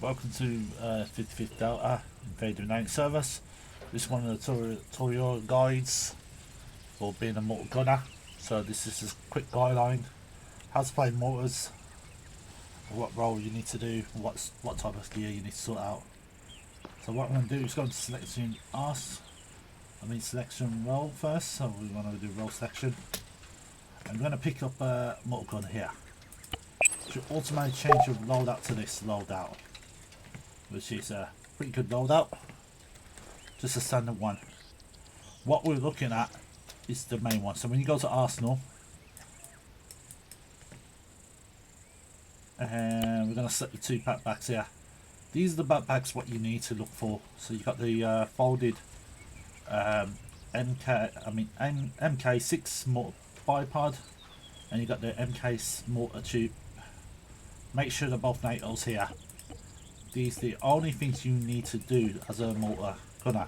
Welcome to 55th Delta Invade and Annex service. This is one of the tutorial guides for being a mortar gunner. So this is a quick guideline, how to play mortars, what role you need to do, what type of gear you need to sort out. So what I'm going to do is go to selection selection role first. So we want to do role selection. I'm going to pick up a mortar gun here. Should automatically change your loadout to this loadout, which is a pretty good loadout, just a standard one. What we're looking at is the main one. So when you go to Arsenal, and we're going to set the two backpacks here. These are the backpacks what you need to look for. So you've got the folded MK6 mortar bipod, and you got the MK mortar tube. Make sure they're both NATO's here. These are the only things you need to do as a mortar gunner.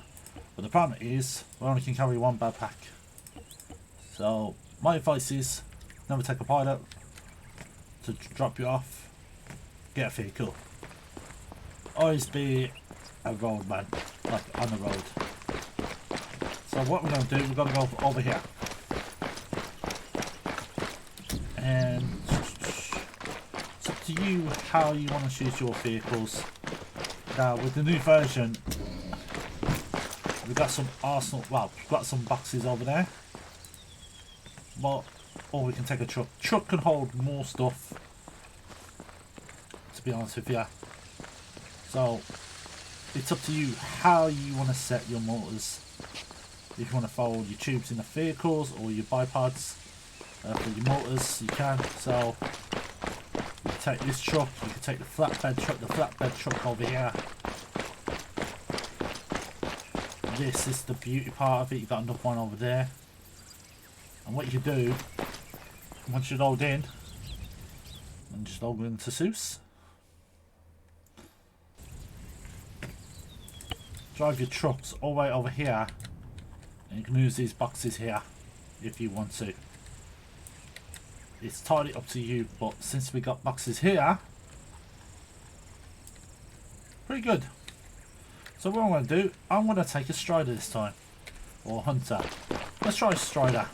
But the problem is, we only can carry one backpack. So my advice is, never take a pilot to drop you off. Get a vehicle. Always be a road man, like on the road. So what we're going to do, we're going to go over here. And it's up to you how you want to choose your vehicles. Now with the new version, we've got some Arsenal, well, we've got some boxes over there. But, or we can take a truck. Truck can hold more stuff, to be honest with you. So, it's up to you how you want to set your mortars. If you want to fold your tubes in the vehicles or your bipods for your mortars, you can. So, you can take this truck, you can take the flatbed truck over here. This is the beauty part of it, you've got another one over there. And what you do, once you load in, and just log into Seuss. Drive your trucks all the way over here, and you can use these boxes here if you want to. It's entirely up to you, but since we got boxes here, pretty good. So what I'm going to do, I'm going to take a Strider this time, or Hunter. Let's try a Strider.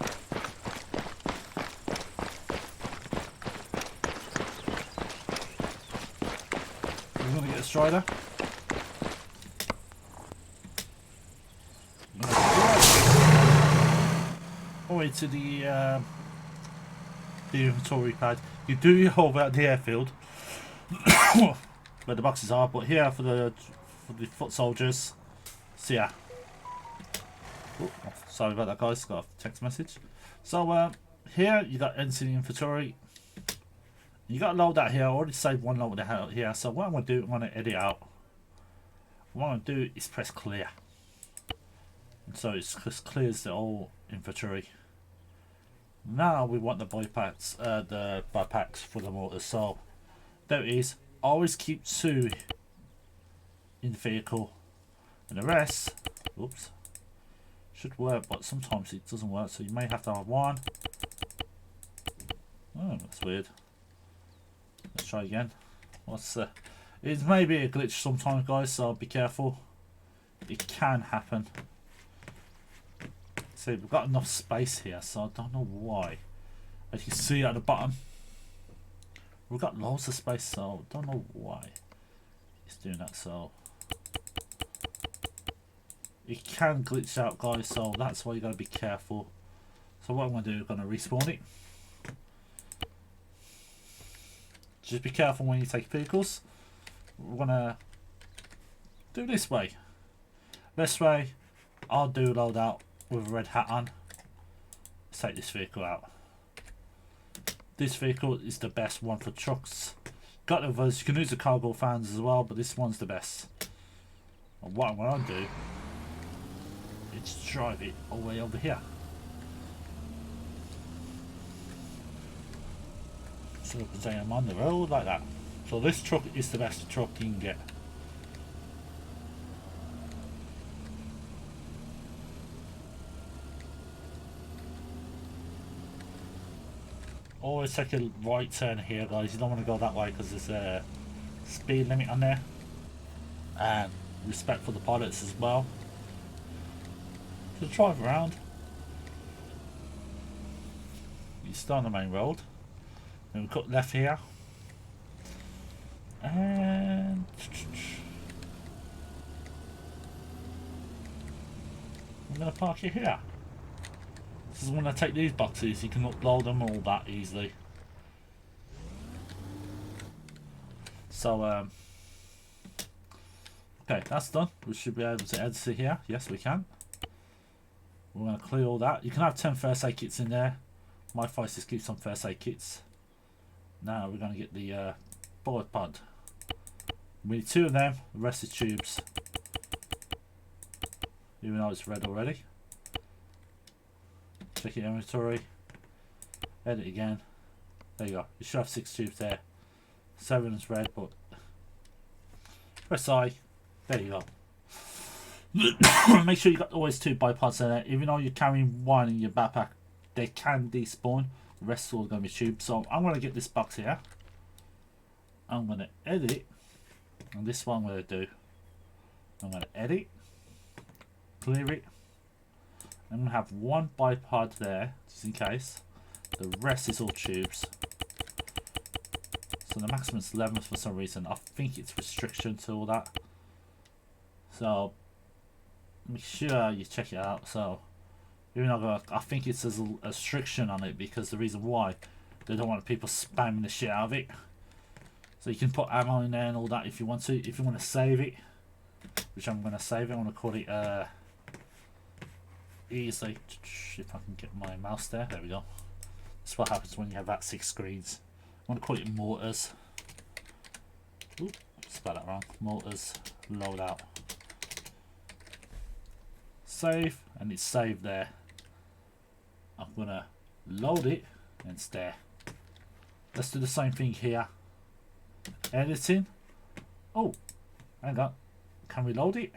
We're going to get a Strider. All the way to the inventory pad. You do your whole about the airfield where the boxes are, but here for the foot soldiers. See ya. Oh, sorry about that, guys. Got a text message. So here you got entering the inventory. You got a loadout here. I already saved one loadout out here. So what I'm going to do, I'm going to edit out. What I'm going to do is press clear. And so it just clears the whole inventory. Now we want the backpacks for the mortars. So there it is. Always keep 2 in the vehicle, and the rest, oops, should work, but sometimes it doesn't work. So you may have to have 1. Oh, that's weird. Let's try again. It may be a glitch sometimes, guys. So be careful. It can happen. See, we've got enough space here, so I don't know why. As you can see at the bottom, we've got loads of space, so I don't know why it's doing that. So it can glitch out, guys, so that's why you got to be careful. So what I'm going to do, I'm going to respawn it. Just be careful when you take vehicles. We're going to do this way. This way, I'll do loadout with a red hat on. Let's take this vehicle out. This vehicle is the best one for trucks. Got others, you can use the cargo fans as well, but this one's the best. And what I'm going to do is drive it all the way over here. So you can say I'm on the road like that. So this truck is the best truck you can get. Always take a right turn here, guys. You don't want to go that way because there's a speed limit on there. and respect for the pilots as well. Just drive around. You start on the main road. Then we cut left here. And I'm going to park it here. This is when I take these boxes, you can upload them all that easily. So, okay, that's done. We should be able to edit it here. Yes, we can. We're going to clear all that. You can have 10 first aid kits in there. My fight just keeps some first aid kits. Now we're going to get the bullet pod. We need 2 of them, the rest is tubes. Even though it's red already. Check your inventory. Edit again. There you go. You should have 6 tubes there. 7 is red, but press I. There you go. Make sure you got always 2 bipods in there. Even though you're carrying 1 in your backpack, they can despawn. The rest is all going to be tubes. So I'm going to get this box here. I'm going to edit. And this is what I'm going to do. I'm going to edit. Clear it. I'm going to have 1 bipod there, just in case. The rest is all tubes. So the maximum is 11 for some reason. I think it's restriction to all that. So make sure you check it out. So even though I think it's a restriction on it, because the reason why they don't want people spamming the shit out of it. So you can put ammo in there and all that if you want to. If you want to save it, which I'm going to save it, I want to call it easily. If I can get my mouse there, there we go. That's what happens when you have that 6 screens. I want to call it Mortars. Ooh, spell that wrong. Mortars loadout. Save, and it's saved there. I'm gonna load it, and it's there. Let's do the same thing here. Editing. Oh, hang on. Can we load it?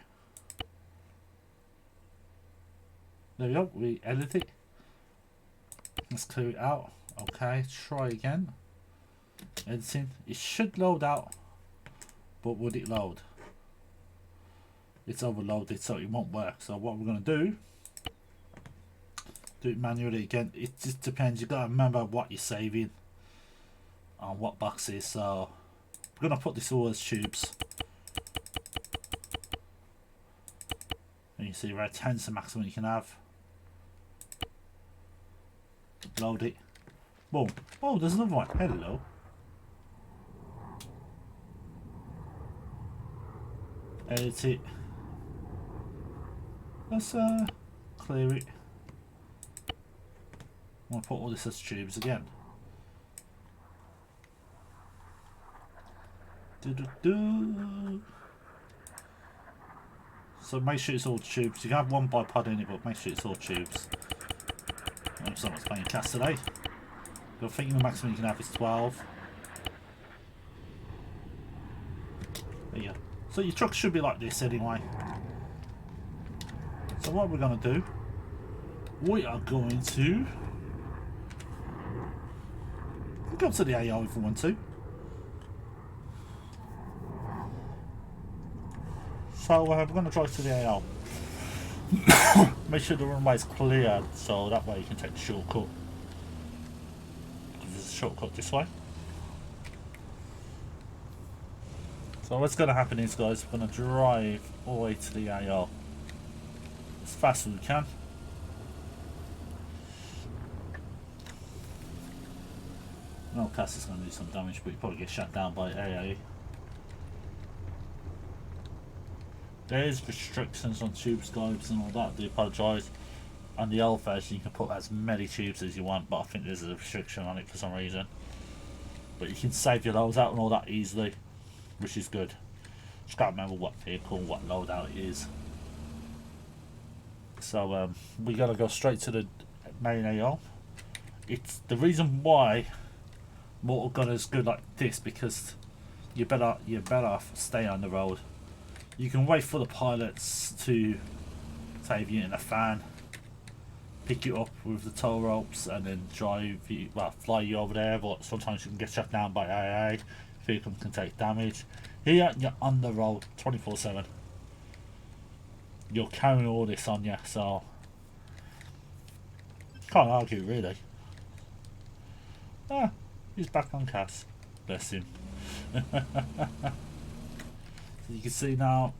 There we go. We edit it. Let's clear it out. Okay, try again. Editing. It should load out, but would it load? It's overloaded, so it won't work. So what we're going to do it manually again. It just depends. You've got to remember what you're saving on what boxes. So we're going to put this all as tubes. And you see right, 10 is the maximum you can have. Load it. Boom. Oh, there's another one. Hello. Edit it. Let's clear it. I'm going to put all this as tubes again. So make sure it's all tubes. You can have 1 bipod in it, but make sure it's all tubes. I'm someone's playing cast today. I think the maximum you can have is 12. There you go. So your truck should be like this anyway. So what we're going to do, we are going to go to the AO if we want to. So we're going to drive to the AO. Make sure the runway is cleared, so that way you can take the shortcut. There's a shortcut this way. So what's going to happen is, guys, we're going to drive all the way to the AO as fast as we can. No, Cass is going to do some damage, but you probably get shut down by AA. There is restrictions on tube scopes and all that. I do apologise. On the old version, you can put as many tubes as you want, but I think there's a restriction on it for some reason. But you can save your loads out and all that easily, which is good. Just can't remember what vehicle, what loadout it is. So we gotta go straight to the main AO. It's the reason why Mortar gun is good like this, because you're better off stay on the road. You can wait for the pilots to save you in a fan, pick you up with the tow ropes, and then drive you, well, fly you over there. But sometimes you can get shut down by AA. Vehicle can take damage. Here you're on the road 24/7. You're carrying all this on you, so can't argue really. Ah, he's back on Cass. Bless him. So you can see now,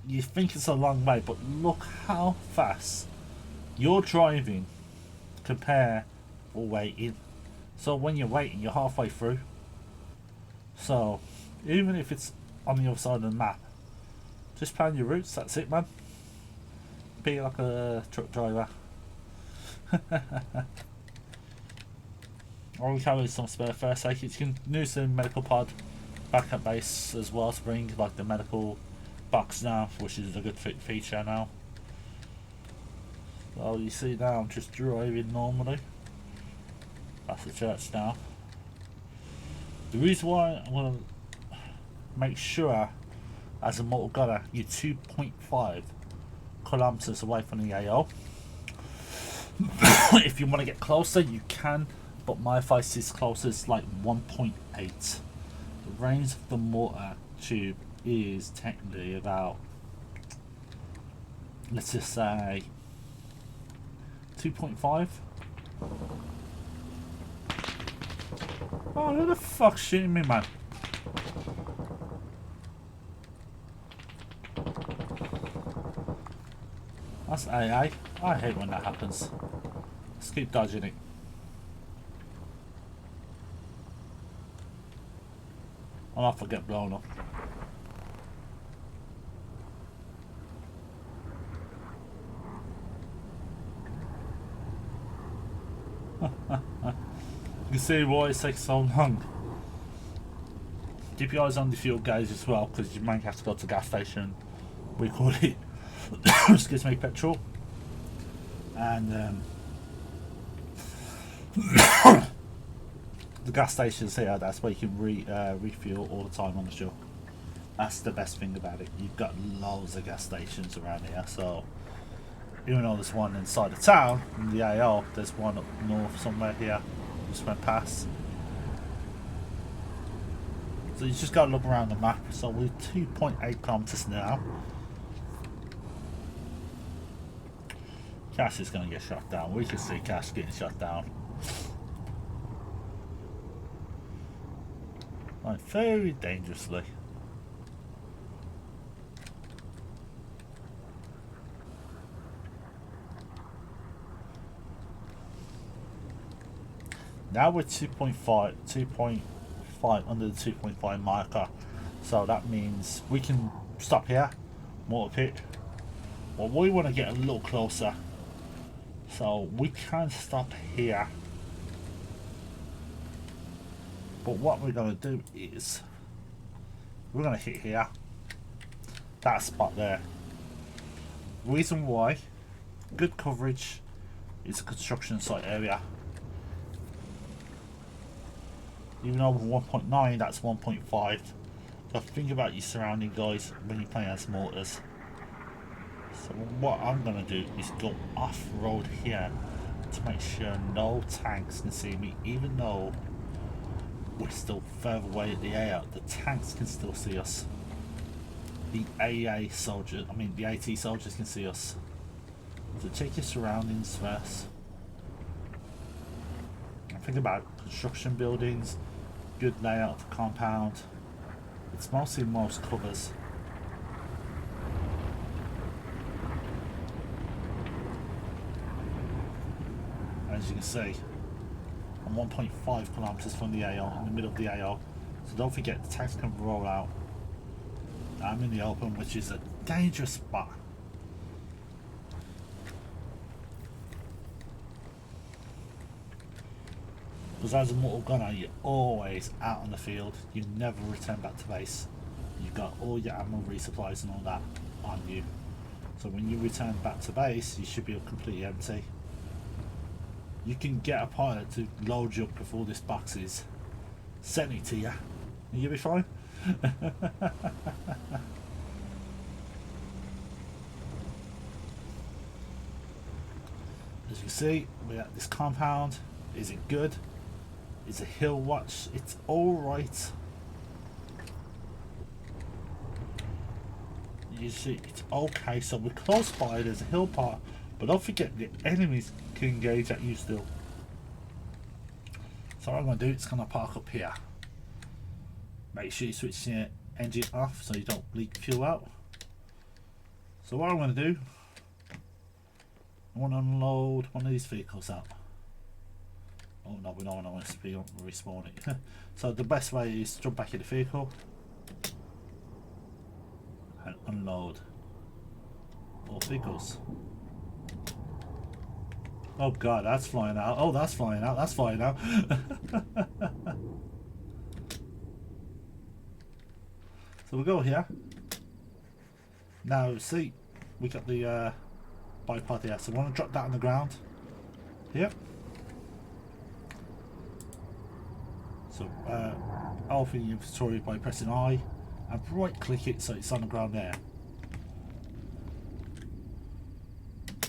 you think it's a long way, but look how fast you're driving compare or waiting. So when you're waiting, you're halfway through. So even if it's on the other side of the map, just plan your routes, that's it, man. Be like a truck driver. Or we carry some spare first aid. You can use the medical pod back at base as well to bring like the medical box now, which is a good feature now. So you see now I'm just driving normally. That's the church now. The reason why I'm going to make sure as a mortal gunner you're 2.5 kilometers away from the AO. If you want to get closer you can, but my advice is closest like 1.8. The range of the mortar tube is technically about, let's just say 2.5. Oh, who the fuck's shooting me, man? That's AA. I hate when that happens. Let's keep dodging it. I'll not forget blown up. You can see why it takes so long. Keep your eyes on the fuel gauge as well, because you might have to go to the gas station. We call it, excuse me, petrol. And the gas stations here, that's where you can refuel all the time on the shore. That's the best thing about it. You've got loads of gas stations around here, so even though there's one inside the town, in the AO, there's one up north somewhere here. Just went past. So you just got to look around the map. So we're 2.8 kilometers now. Cash is going to get shot down. We can see Cash getting shot down. Like very dangerously. Now we're 2.5 under the 2.5 marker, so that means we can stop here, mortar pit. Well, we want to get a little closer, so we can stop here. But what we're going to do is we're going to hit here, that spot there. Reason why, good coverage, it's a construction site area. Even over 1.9, that's 1.5. So think about your surrounding guys when you're playing as mortars. So what I'm going to do is go off-road here to make sure no tanks can see me, even though we're still further away at the AO. The tanks can still see us. The AA soldiers, the AT soldiers can see us. So check your surroundings first. And think about construction buildings. Good layout of the compound. It's mostly most covers. As you can see, I'm 1.5 kilometers from the AO, in the middle of the AO. So don't forget, the tanks can roll out. I'm in the open, which is a dangerous spot. Because as a mortal gunner, you're always out on the field. You never return back to base. You've got all your ammo resupplies and all that on you. So when you return back to base, you should be completely empty. You can get a pilot to load you up with all this boxes, send it to you, and you'll be fine. As you see, we're at this compound. Is it good? It's a hill watch. It's alright. you see it's okay. So we're close by, there's a hill part, but don't forget the enemies can engage at you still. So what I'm going to do, it's going to park up here. Make sure you switch your engine off so you don't leak fuel out. So what I'm going to do, I want to unload one of these vehicles out. Oh no, we don't want to respawn it. So the best way is to jump back in the vehicle and unload all vehicles. Oh god, that's flying out. Oh, that's flying out. That's flying out. So we'll go here. Now, see, we got the bipod here. So we want to drop that on the ground. Here. So, open your inventory by pressing I and right click it so it's on the ground there.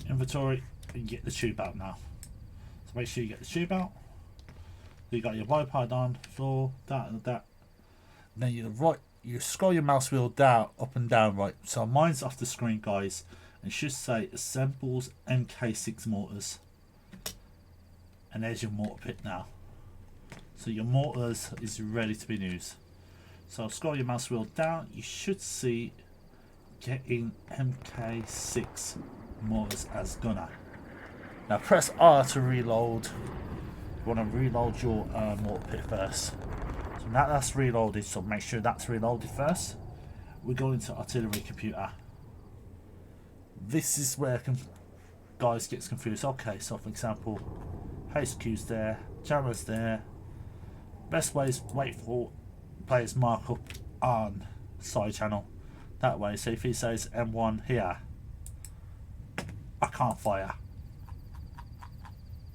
Inventory, and get the tube out now. So make sure you get the tube out. You got your bipod on, floor, that and that. And then you scroll your mouse wheel down, up and down, right. So mine's off the screen, guys, and it should say assembles MK6 mortars. And there's your mortar pit now. So your mortars is ready to be used. So scroll your mouse wheel down, you should see getting MK6 mortars as gunner. Now press R to reload. You want to reload your mortar pit first. So now that's reloaded, so make sure that's reloaded first. We go into artillery computer. This is where guys gets confused. Okay, so for example, HQ's there, jammer's there. Best way is wait for players markup on side channel. That way, so if he says M1 here, I can't fire.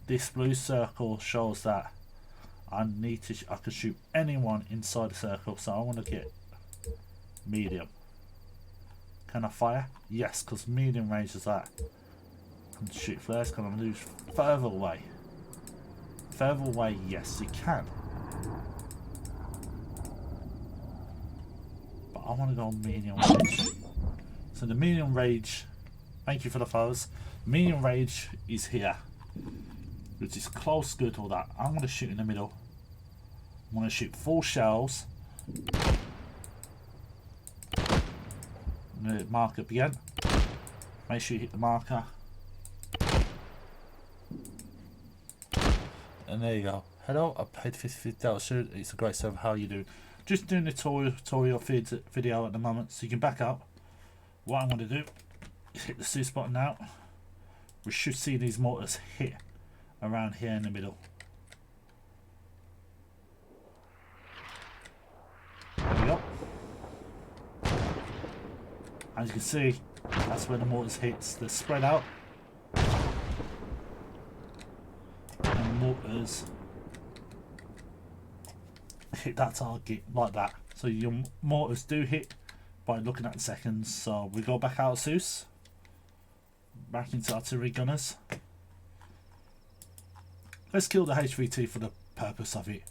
This blue circle shows that I can shoot anyone inside the circle, so I want to get medium. Can I fire? Yes, because medium range is that. I can shoot flares, can I move further away? Further away, yes, you can. But I want to go medium range. So the medium range, thank you for the followers. Medium range is here, which is close, good, all that. I'm going to shoot in the middle. I'm going to shoot 4 shells. I'm going to mark up again. Make sure you hit the marker. And there you go. Hello, I paid $50 It's a great server. How are you doing? Just doing the tutorial video at the moment, so you can back up. What I'm going to do is hit the Zeus button now. We should see these mortars hit around here in the middle. There we go. As you can see, that's where the mortars hits. They're spread out. And the mortars hit that target like that. So your mortars do hit by looking at the seconds. So we go back out of Zeus. Back into artillery gunners. Let's kill the HVT for the purpose of it.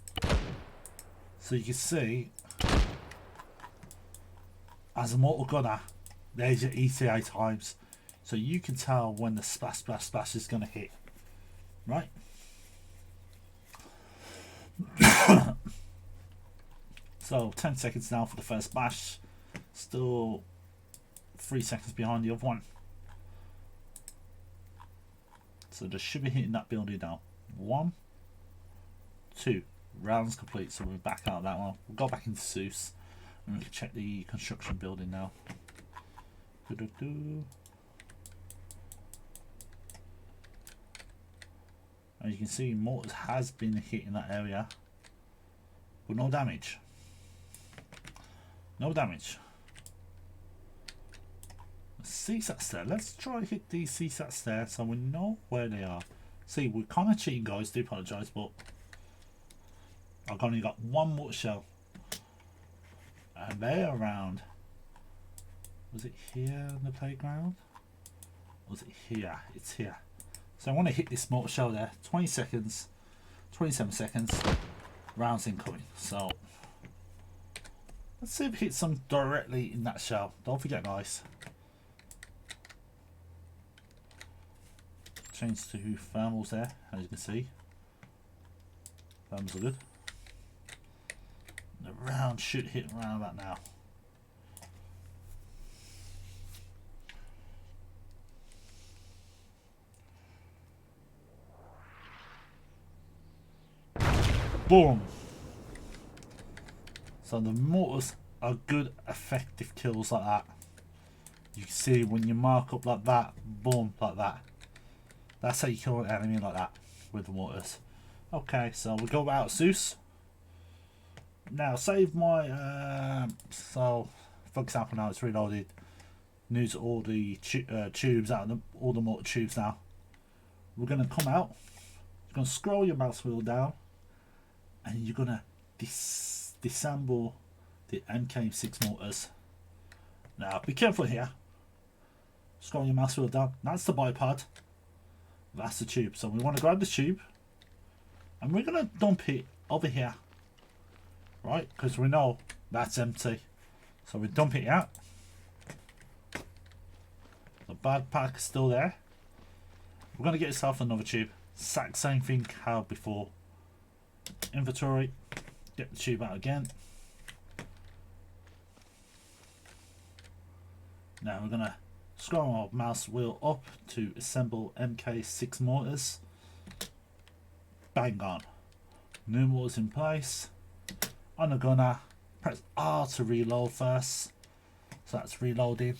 So you can see, as a mortar gunner, there's your ETA times. So you can tell when the splash, splash, splash is going to hit. Right? So 10 seconds now for the first splash. Still 3 seconds behind the other one. So they should be hitting that building now. 1, 2 rounds complete. So we're back out of that one. We'll go back into Zeus and we can check the construction building now. As you can see, mortars has been hitting that area, but no damage. No damage. CSATs there. Let's try to hit these CSATs there so we know where they are. See, we're kind of cheating, guys. Do apologise, but I've only got one mortar shell, and they're around. Was it here on the playground? Or was it here? It's here. So I want to hit this mortar shell there. 20 seconds, 27 seconds. Rounds incoming. So let's see if it hits some directly in that shell. Don't forget, guys. change to thermals there, as you can see. Thermals are good. The round should hit around about now. Boom! So the mortars are good effective kills like that. You can see when you mark up like that, boom, like that. That's how you kill an enemy like that with the mortars. Okay, so we go out Zeus. Now save my so for example now it's reloaded. News all the tubes out of all the mortar tubes now. We're gonna come out. You're gonna scroll your mouse wheel down, and you're gonna disassemble the MK6 mortars. Now be careful here. Scroll your mouse wheel down. That's the bipod. That's the tube. So we want to grab the tube, and we're gonna dump it over here, right? Because we know that's empty. So we dump it out. The bad pack is still there. We're gonna get yourself another tube. Exact same thing how before. Inventory. Get the tube out again. Now we're gonna scroll our mouse wheel up to assemble MK6 mortars. Bang on. New mortars in place. On the gunner, press R to reload first. So that's reloading.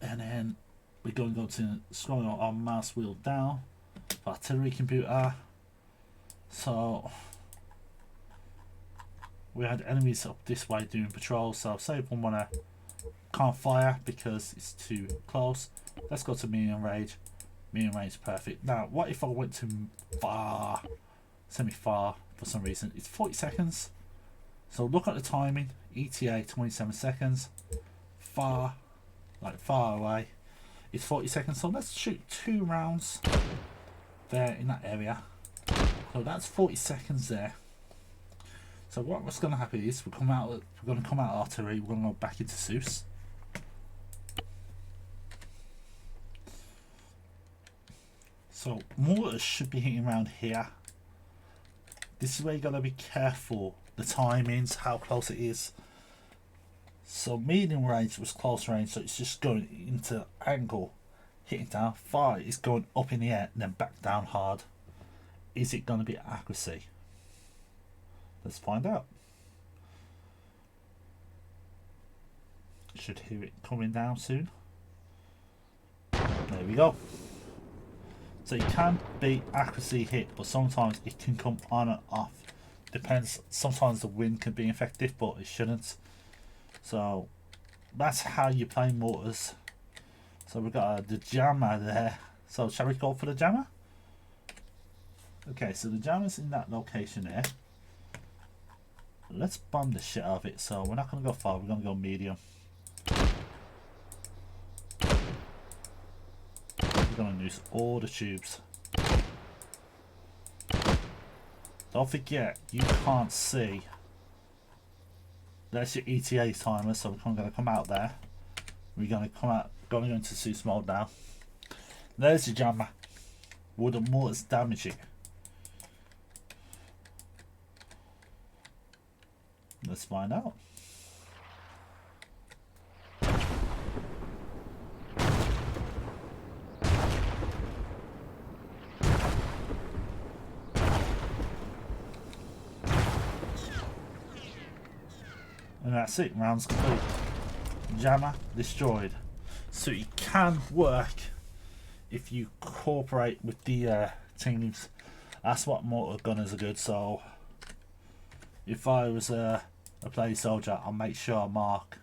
And then we're going to go to scroll our mouse wheel down. Artillery computer. So we had enemies up this way doing patrol. So say if one wanna can't fire because it's too close, let's go to medium range. Medium range is perfect. Now what if I went to far, semi-far for some reason? It's 40 seconds. So look at the timing. ETA 27 seconds. Far, like far away, it's 40 seconds. So let's shoot 2 rounds there in that area. So that's 40 seconds there. So what's going to happen is we're going to come out artillery. We're going to go back into Zeus. So mortars should be hitting around here. This is where you got to be careful. The timings, how close it is. So medium range was close range, so it's just going into angle, hitting down. Far is going up in the air and then back down hard. Is it going to be accuracy? Let's find out. Should hear it coming down soon. There we go. So you can beat accuracy hit, but sometimes it can come on and off. Depends. Sometimes the wind can be effective, but it shouldn't. So that's how you play mortars. So we've got the jammer there. So shall we go for the jammer? Okay, so the jammer's in that location there. Let's bomb the shit out of it. So we're not going to go far, we're going to go medium. We're going to use all the tubes. Don't forget, you can't see. That's your ETA timer, so we're going to come out there. We're going to come out, going to go into Zeus mode now. There's your jammer. Will the mortars damage it? Let's find out. And that's it, round's complete. Jammer destroyed. So it can work if you cooperate with the teams. That's what mortar gunners are good. So if I was a play soldier, I'll make sure I mark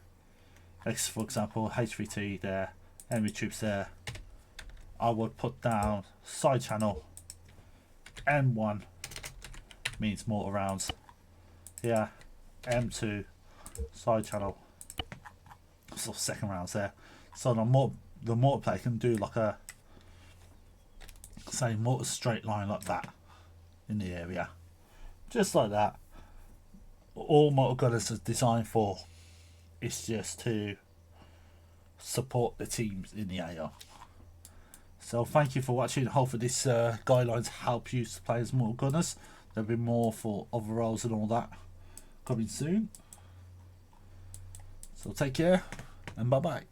X, for example, H3T there, enemy troops there. I would put down side channel M1 means mortar rounds. Here M2 side channel, so second rounds there. So the mortar player can do like a say mortar straight line like that in the area, just like that. All mortar gunners are designed for is just to support the teams in the AR. So thank you for watching. Hopefully this guidelines help you to play as more gunners. There'll be more for other roles and all that coming soon. So take care and bye bye.